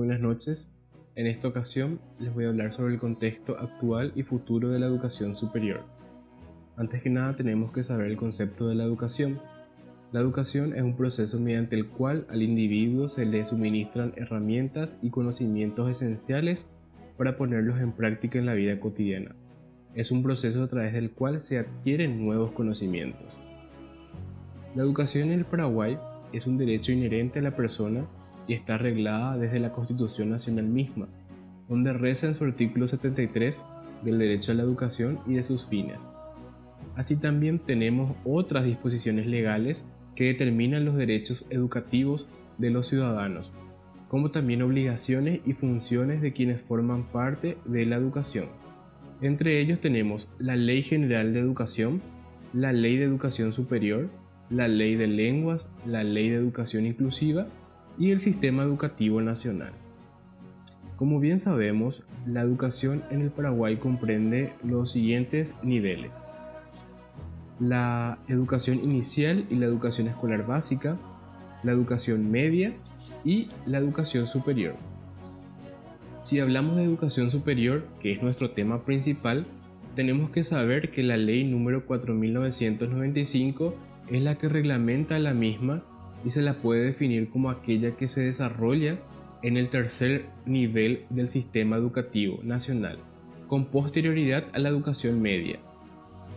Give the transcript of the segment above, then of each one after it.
Muy buenas noches. En esta ocasión les voy a hablar sobre el contexto actual y futuro de la educación superior. Antes que nada tenemos que saber el concepto de la educación. La educación es un proceso mediante el cual al individuo se le suministran herramientas y conocimientos esenciales para ponerlos en práctica en la vida cotidiana. Es un proceso a través del cual se adquieren nuevos conocimientos. La educación en el Paraguay es un derecho inherente a la persona y está arreglada desde la Constitución Nacional misma, donde reza en su artículo 73 del derecho a la educación y de sus fines. Así también tenemos otras disposiciones legales que determinan los derechos educativos de los ciudadanos, como también obligaciones y funciones de quienes forman parte de la educación. Entre ellos tenemos la Ley General de Educación, la Ley de Educación Superior, la Ley de Lenguas, la Ley de Educación Inclusiva y el Sistema Educativo Nacional. Como bien sabemos, la educación en el Paraguay comprende los siguientes niveles: la educación inicial y la educación escolar básica, la educación media y la educación superior. Si hablamos de educación superior, que es nuestro tema principal, tenemos que saber que la ley número 4995 es la que reglamenta la misma y se la puede definir como aquella que se desarrolla en el tercer nivel del sistema educativo nacional, con posterioridad a la educación media.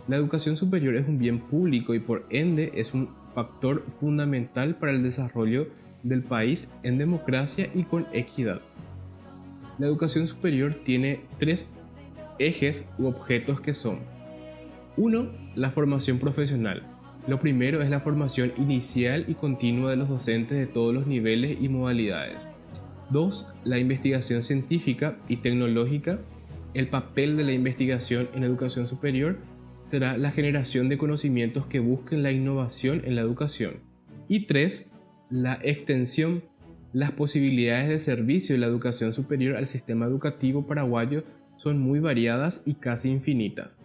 La educación superior es un bien público y por ende es un factor fundamental para el desarrollo del país en democracia y con equidad. La educación superior tiene tres ejes u objetos que son: 1. La formación profesional. Lo primero es la formación inicial y continua de los docentes de todos los niveles y modalidades. 2. La investigación científica y tecnológica. El papel de la investigación en educación superior será la generación de conocimientos que busquen la innovación en la educación. Y 3. La extensión. Las posibilidades de servicio de la educación superior al sistema educativo paraguayo son muy variadas y casi infinitas.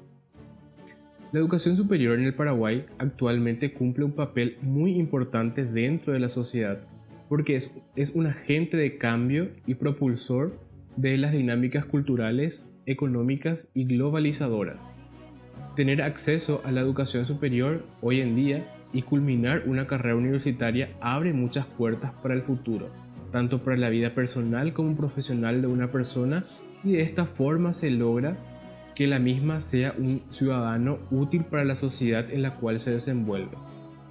La educación superior en el Paraguay actualmente cumple un papel muy importante dentro de la sociedad porque es un agente de cambio y propulsor de las dinámicas culturales, económicas y globalizadoras. Tener acceso a la educación superior hoy en día y culminar una carrera universitaria abre muchas puertas para el futuro, tanto para la vida personal como profesional de una persona, y de esta forma se logra que la misma sea un ciudadano útil para la sociedad en la cual se desenvuelve.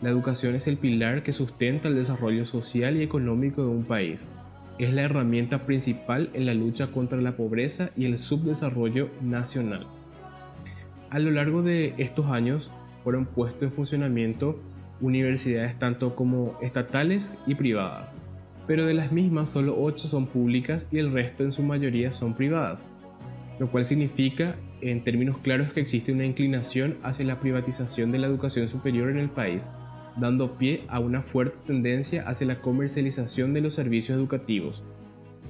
La educación es el pilar que sustenta el desarrollo social y económico de un país. Es la herramienta principal en la lucha contra la pobreza y el subdesarrollo nacional. A lo largo de estos años fueron puestos en funcionamiento universidades tanto como estatales y privadas, pero de las mismas solo 8 son públicas y el resto en su mayoría son privadas, lo cual significa en términos claros que existe una inclinación hacia la privatización de la educación superior en el país, dando pie a una fuerte tendencia hacia la comercialización de los servicios educativos.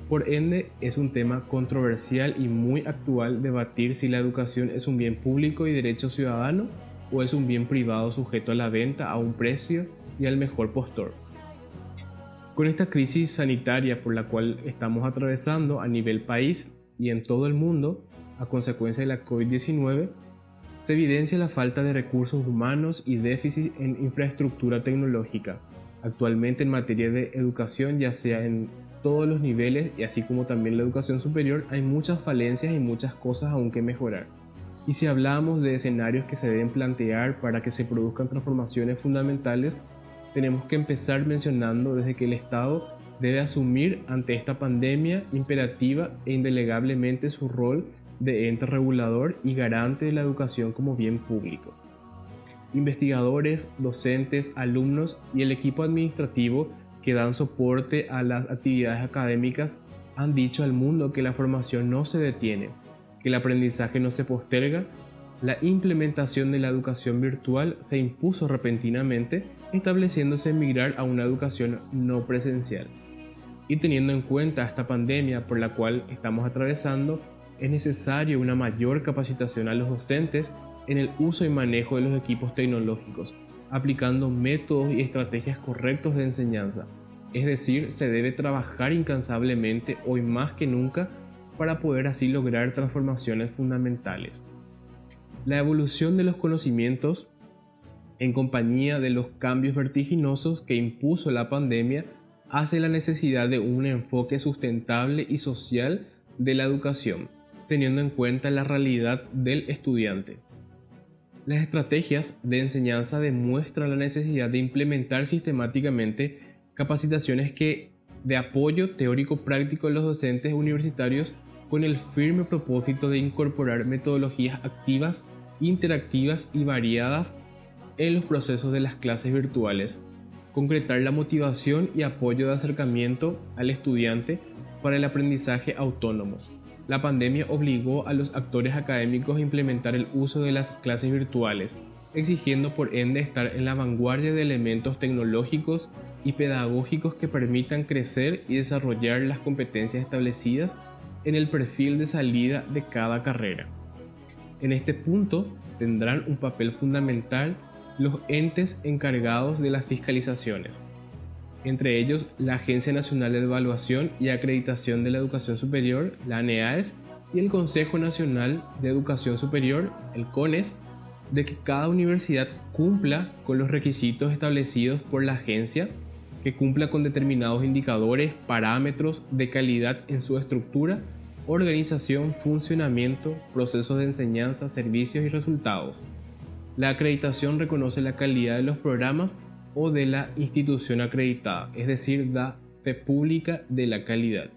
Por ende, es un tema controversial y muy actual debatir si la educación es un bien público y derecho ciudadano o es un bien privado sujeto a la venta a un precio y al mejor postor. Con esta crisis sanitaria por la cual estamos atravesando a nivel país y en todo el mundo, a consecuencia de la COVID-19, se evidencia la falta de recursos humanos y déficit en infraestructura tecnológica. Actualmente en materia de educación, ya sea en todos los niveles y así como también la educación superior, hay muchas falencias y muchas cosas aún que mejorar. Y si hablamos de escenarios que se deben plantear para que se produzcan transformaciones fundamentales, tenemos que empezar mencionando desde que el Estado debe asumir ante esta pandemia imperativa e indelegablemente su rol de ente regulador y garante de la educación como bien público. Investigadores, docentes, alumnos y el equipo administrativo que dan soporte a las actividades académicas han dicho al mundo que la formación no se detiene, que el aprendizaje no se posterga. La implementación de la educación virtual se impuso repentinamente, estableciéndose migrar a una educación no presencial. Y teniendo en cuenta esta pandemia por la cual estamos atravesando, es necesario una mayor capacitación a los docentes en el uso y manejo de los equipos tecnológicos, aplicando métodos y estrategias correctos de enseñanza. es decir, se debe trabajar incansablemente hoy más que nunca para poder así lograr transformaciones fundamentales. La evolución de los conocimientos, en compañía de los cambios vertiginosos que impuso la pandemia, hace la necesidad de un enfoque sustentable y social de la educación, teniendo en cuenta la realidad del estudiante. Las estrategias de enseñanza demuestran la necesidad de implementar sistemáticamente capacitaciones de apoyo teórico-práctico a los docentes universitarios con el firme propósito de incorporar metodologías activas, interactivas y variadas en los procesos de las clases virtuales, concretar la motivación y apoyo de acercamiento al estudiante para el aprendizaje autónomo. La pandemia obligó a los actores académicos a implementar el uso de las clases virtuales, exigiendo por ende estar en la vanguardia de elementos tecnológicos y pedagógicos que permitan crecer y desarrollar las competencias establecidas en el perfil de salida de cada carrera. En este punto tendrán un papel fundamental los entes encargados de las fiscalizaciones, entre ellos la Agencia Nacional de Evaluación y Acreditación de la Educación Superior, la ANEAES, y el Consejo Nacional de Educación Superior, el CONES, de que cada universidad cumpla con los requisitos establecidos por la agencia, que cumpla con determinados indicadores, parámetros de calidad en su estructura, organización, funcionamiento, procesos de enseñanza, servicios y resultados. La acreditación reconoce la calidad de los programas o de la institución acreditada, es decir, da fe pública de la calidad.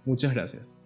Muchas gracias.